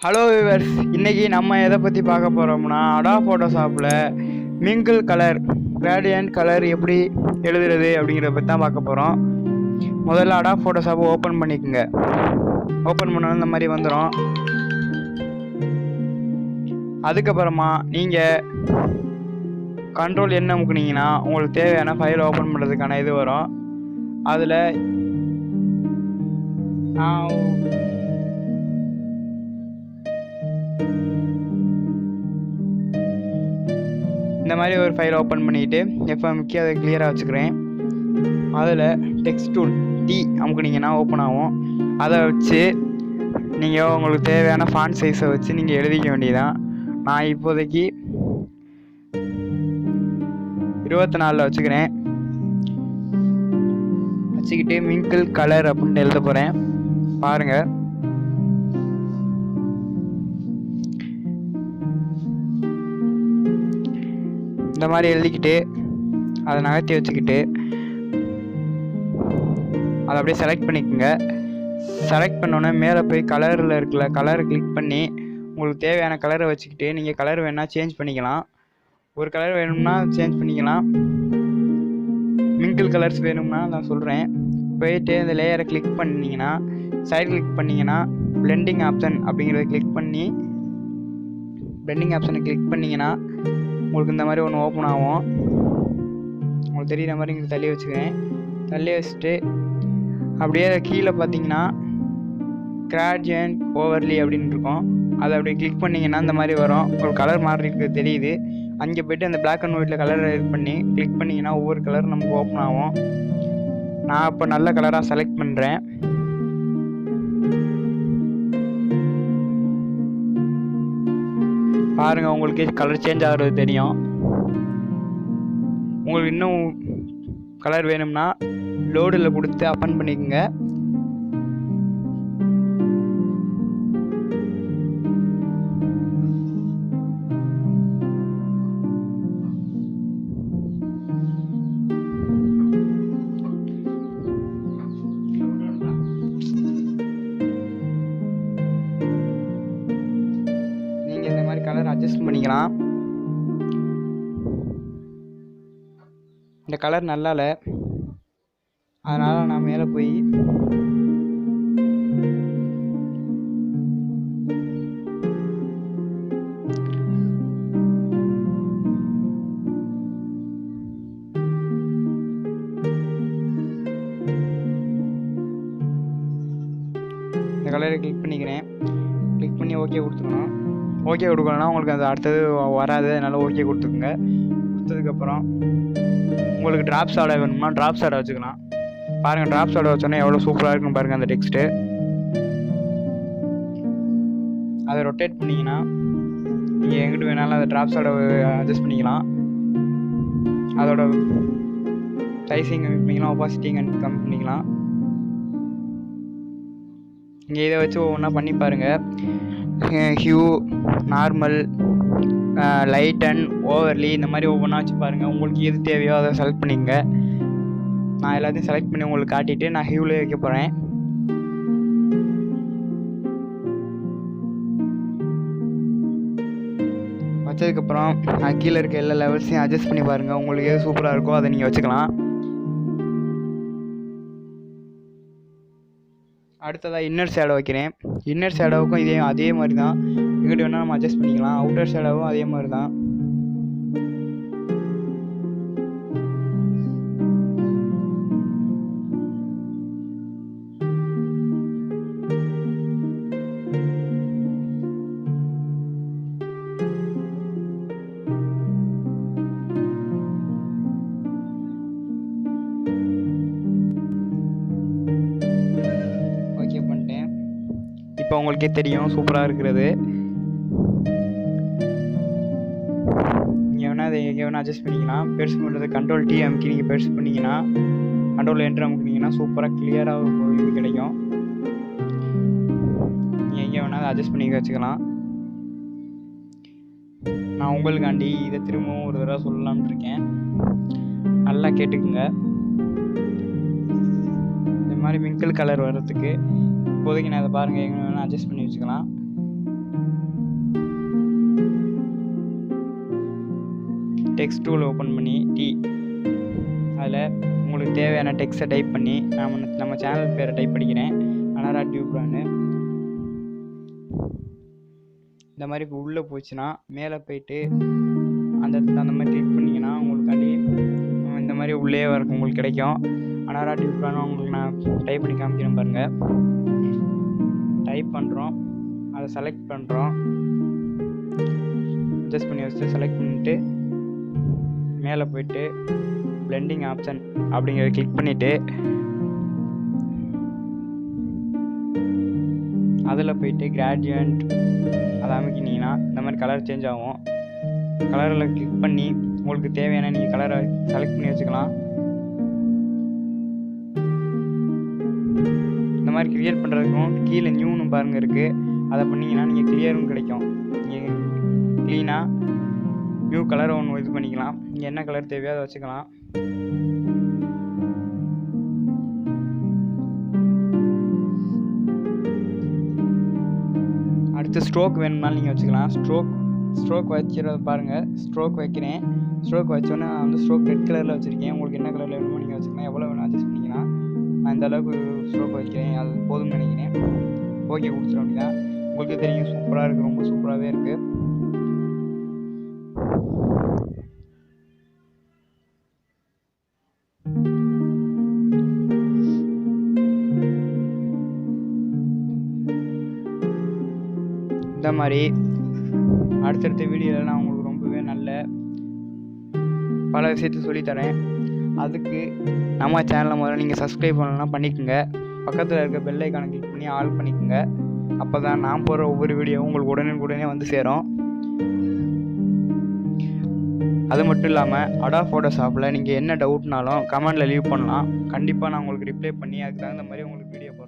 Hello viewers, இன்னைக்கு நம்ம எதை பற்றி பார்க்க போகிறோம்னா அடாப் ஃபோட்டோஷாப்பில் மிங்கிள் கலர் கிராடியன்ட் கலர் எப்படி எழுதுறது அப்படிங்கிறத பற்றி தான் பார்க்க போகிறோம். முதல்ல அடாப் ஃபோட்டோஷாப்பை ஓப்பன் பண்ணிக்கோங்க. ஓப்பன் பண்ணணும் இந்த மாதிரி வந்துடும். அதுக்கப்புறமா நீங்கள் கண்ட்ரோல் என்ன அமுக்குனீங்கன்னா உங்களுக்கு தேவையான ஃபைல் ஓப்பன் பண்ணுறதுக்கான இது வரும். அதில் இந்த மாதிரி ஒரு ஃபைல் ஓப்பன் பண்ணிவிட்டு எஃப்எம்க்கு அதை கிளியராக வச்சுக்கிறேன். அதில் டெக்ஸ்ட் டூல் டி அமுக்குனீங்கன்னா ஓப்பன் ஆகும். அதை வச்சு நீங்கள் உங்களுக்கு தேவையான ஃபாண்ட் சைஸை வச்சு நீங்கள் எழுதிக்க வேண்டியதான். நான் இப்போதைக்கு 24 வச்சுக்கிறேன். வச்சுக்கிட்டு மிங்கிள் கலர் அப்படின்ட்டு எழுத போகிறேன். பாருங்கள், இந்த மாதிரி எழுதிக்கிட்டு அதை நகர்த்தி வச்சுக்கிட்டு அதை அப்படியே செலக்ட் பண்ணிக்கோங்க. செலக்ட் பண்ணோன்னே மேலே போய் கலரில் இருக்குல்ல, கலரை கிளிக் பண்ணி உங்களுக்கு தேவையான கலரை வச்சுக்கிட்டு நீங்கள் கலர் வேணால் சேஞ்ச் பண்ணிக்கலாம். ஒரு கலர் வேணும்னா சேஞ்ச் பண்ணிக்கலாம். மிங்கிள் கலர்ஸ் வேணும்னா நான் சொல்கிறேன். போயிட்டு இந்த லேயரை கிளிக் பண்ணிங்கன்னா சைடு கிளிக் பண்ணிங்கன்னா பிளெண்டிங் ஆப்ஷன் அப்படிங்கிறத கிளிக் பண்ணி பிளெண்டிங் ஆப்ஷனை கிளிக் பண்ணிங்கன்னா உங்களுக்கு இந்த மாதிரி ஒன்று ஓப்பன் ஆகும். உங்களுக்கு தெரிகிற மாதிரி இங்கே தள்ளி வச்சுக்கிறேன். தள்ளி வச்சுட்டு அப்படியே கீழே பார்த்தீங்கன்னா கிராடியன்ட் ஓவர்லி அப்படின்னு இருக்கும். அதை அப்படியே கிளிக் பண்ணிங்கன்னா இந்த மாதிரி வரும். ஒரு கலர் மாறி இருக்குது தெரியுது. அங்கே போய்ட்டு அந்த பிளாக் அண்ட் ஒயிட்டில் கலரை இது பண்ணி கிளிக் பண்ணிங்கன்னா ஒவ்வொரு கலர் நமக்கு ஓப்பன் ஆகும். நான் இப்போ நல்ல கலராக செலக்ட் பண்ணுறேன். பாருங்கள், உங்களுக்கு கலர் சேஞ்ச் ஆகிறது தெரியும். உங்களுக்கு இன்னும் கலர் வேணும்னா லோடில் கொடுத்து அப்பன் பண்ணிக்கோங்க. நீங்கள் இந்த மாதிரி கலர் அட்ஜஸ்ட் பண்ணிக்கலாம். இந்த கலர் நல்லா இல்லை, அதனால் நான் மேலே போய் இந்த கலரை கிளிக் பண்ணிக்கிறேன். கிளிக் பண்ணி ஓகே கொடுத்துக்கணும். ஓகே கொடுக்கணும்னா உங்களுக்கு அது அடுத்தது வராது, அதனால் ஓகே கொடுத்துக்குங்க. கொடுத்ததுக்கப்புறம் உங்களுக்கு ட்ராப் ஷேடோ வேணும்னா ட்ராப் ஷேடோ வச்சுக்கலாம். பாருங்கள், ட்ராப் ஷேடோ வச்சோன்னா எவ்வளோ சூப்பராக இருக்குன்னு பாருங்கள். அந்த டெக்ஸ்ட்டு அதை ரொட்டேட் பண்ணிங்கன்னா நீங்கள் எங்கிட்ட வேணாலும் அந்த ட்ராப் ஷேடோ அட்ஜஸ்ட் பண்ணிக்கலாம். அதோட சைஸிங் கம்மி பண்ணிக்கலாம், ஒப்பாசிட்டியும் கம்மி பண்ணிக்கலாம். நீங்கள் இதை வச்சு ஒவ்வொன்றா பண்ணி பாருங்கள். Hue, normal, light and overly இந்த மாதிரி ஒவ்வொன்றா வச்சு பாருங்கள். உங்களுக்கு எது தேவையோ அதை செலக்ட் பண்ணிக்கங்க. நான் எல்லாத்தையும் செலக்ட் பண்ணி உங்களுக்கு காட்டிட்டு நான் ஹியூலே வைக்க போகிறேன். வச்சதுக்கப்புறம் கீழே இருக்க எல்லா லெவல்ஸையும் அட்ஜஸ்ட் பண்ணி பாருங்கள். உங்களுக்கு எது சூப்பராக இருக்கோ அதை நீங்கள் வச்சுக்கலாம். அடுத்ததாக இன்னர் ஷேடோ வைக்கிறேன். இன்னர் ஷேடோவுக்கும் அதே மாதிரி தான். எங்கிட்ட வேணால் நம்ம அட்ஜஸ்ட் பண்ணிக்கலாம். அவுட்டர் ஷேடோவும் அதே மாதிரி தான். ஓகே பண்ணிட்டேன். இப்போ உங்களுக்கே தெரியும் சூப்பராக இருக்கிறது. நீங்கள் வேணால் அதை எங்கே வேணால் அட்ஜஸ்ட் பண்ணிக்கலாம். பெருசு பண்ணுறது கண்ட்ரோல் டி அமுக்கி நீங்கள் பெருசு பண்ணிங்கன்னா, கண்ட்ரோல் என்ட்ரு அமுக்கினீங்கன்னா சூப்பராக கிளியராக இது கிடைக்கும். நீங்கள் எங்கே வேணால் அதை அட்ஜஸ்ட் பண்ணி வச்சுக்கலாம். நான் உங்களுக்காண்டி இதை திரும்பவும் ஒரு தடவை சொல்லலாம்னு இருக்கேன். நல்லா கேட்டுக்குங்க. இந்த மாதிரி மிங்கிள் கலர் வர்றதுக்கு இப்போதைக்கு நான் இதை பாருங்கள், எங்கே வேணால் அட்ஜஸ்ட் பண்ணி வச்சுக்கலாம். டெக்ஸ்ட் டூல் ஓப்பன் பண்ணி அதில் உங்களுக்கு தேவையான டெக்ஸ்ட்டை டைப் பண்ணி நம்ம சேனல் பேரை டைப் பண்ணிக்கிறேன், அனாரா டியூப்ரான்னு. இந்த மாதிரி இப்போ உள்ளே போச்சுன்னா மேலே போயிட்டு அந்த இடத்துல அந்த மாதிரி கிளிக் பண்ணிங்கன்னா உங்களுக்காண்டி இந்த மாதிரி உள்ளே வரைக்கும் உங்களுக்கு கிடைக்கும். அனாரா டியூப்ரான்னு உங்களுக்கு நான் டைப் பண்ணி காமிக்கிறேன் பாருங்கள். டைப் பண்ணுறோம், அதை செலக்ட் பண்ணுறோம், அட்ஜஸ்ட் பண்ணி வச்சு செலக்ட் பண்ணிவிட்டு மேலே போயிட்டு பிளெண்டிங் ஆப்ஷன் அப்படிங்கிறத கிளிக் பண்ணிவிட்டு அதில் போயிட்டு கிராடியன்ட் அதை அமைக்கினீங்கன்னா இந்த மாதிரி கலர் சேஞ்ச் ஆகும். கலரில் கிளிக் பண்ணி உங்களுக்கு தேவையான நீங்கள் கலரை செலக்ட் பண்ணி வச்சுக்கலாம். இந்த மாதிரி கிரியேட் பண்ணுறதுக்கும் கீழே நியூன்னு பாருங்கள் இருக்குது, அதை பண்ணிங்கன்னா நீங்கள் கிளியரும் கிடைக்கும். நீங்கள் க்ளீனாக நியூ கலரை ஒன்று இது பண்ணிக்கலாம். நீங்கள் என்ன கலர் தேவையோ அதை வச்சுக்கலாம். அடுத்து ஸ்ட்ரோக் வேணும்னாலும் நீங்கள் வச்சுக்கலாம். ஸ்ட்ரோக் வச்சுறத பாருங்கள். ஸ்ட்ரோக் வைக்கிறேன். ஸ்ட்ரோக் வச்சோன்னே நான் வந்து ஸ்ட்ரோக் ரெட் கலரில் வச்சுருக்கேன். உங்களுக்கு என்ன கலரில் வேணுமோ நீங்கள் வச்சுக்கலாம். எவ்வளோ வேணும் அட்ஜஸ்ட் பண்ணிக்கலாம். நான் இந்த அளவுக்கு ஸ்ட்ரோக் வைக்கிறேன், அது போதும்னு நினைக்கிறேன். ஓகே கொடுத்துட வேண்டியதான். உங்களுக்கு தெரியும் சூப்பராக இருக்குது, ரொம்ப சூப்பராகவே இருக்குது. இந்த மாதிரி அடுத்தடுத்த வீடியோவில் நான் உங்களுக்கு ரொம்பவே நல்ல பல விஷயத்தை சொல்லித்தரேன். அதுக்கு நம்ம சேனலை முதல்ல நீங்கள் சப்ஸ்கிரைப் பண்ணலாம் பண்ணிக்கோங்க. பக்கத்தில் இருக்க பெல் ஐக்கானை கிளிக் பண்ணி ஆல் பண்ணிக்கோங்க. அப்போ தான் நான் போடுற ஒவ்வொரு வீடியோவும் உங்களுக்கு உடனே வந்து சேரும். அது மட்டும் இல்லாமல் அடாப் ஃபோட்டோஷாப்பில் நீங்கள் என்ன டவுட்னாலும் கமெண்டில் லீவ் பண்ணலாம். கண்டிப்பாக நான் உங்களுக்கு ரிப்ளை பண்ணி அதுக்கு தகுந்த மாதிரி உங்களுக்கு வீடியோ போடுறேன்.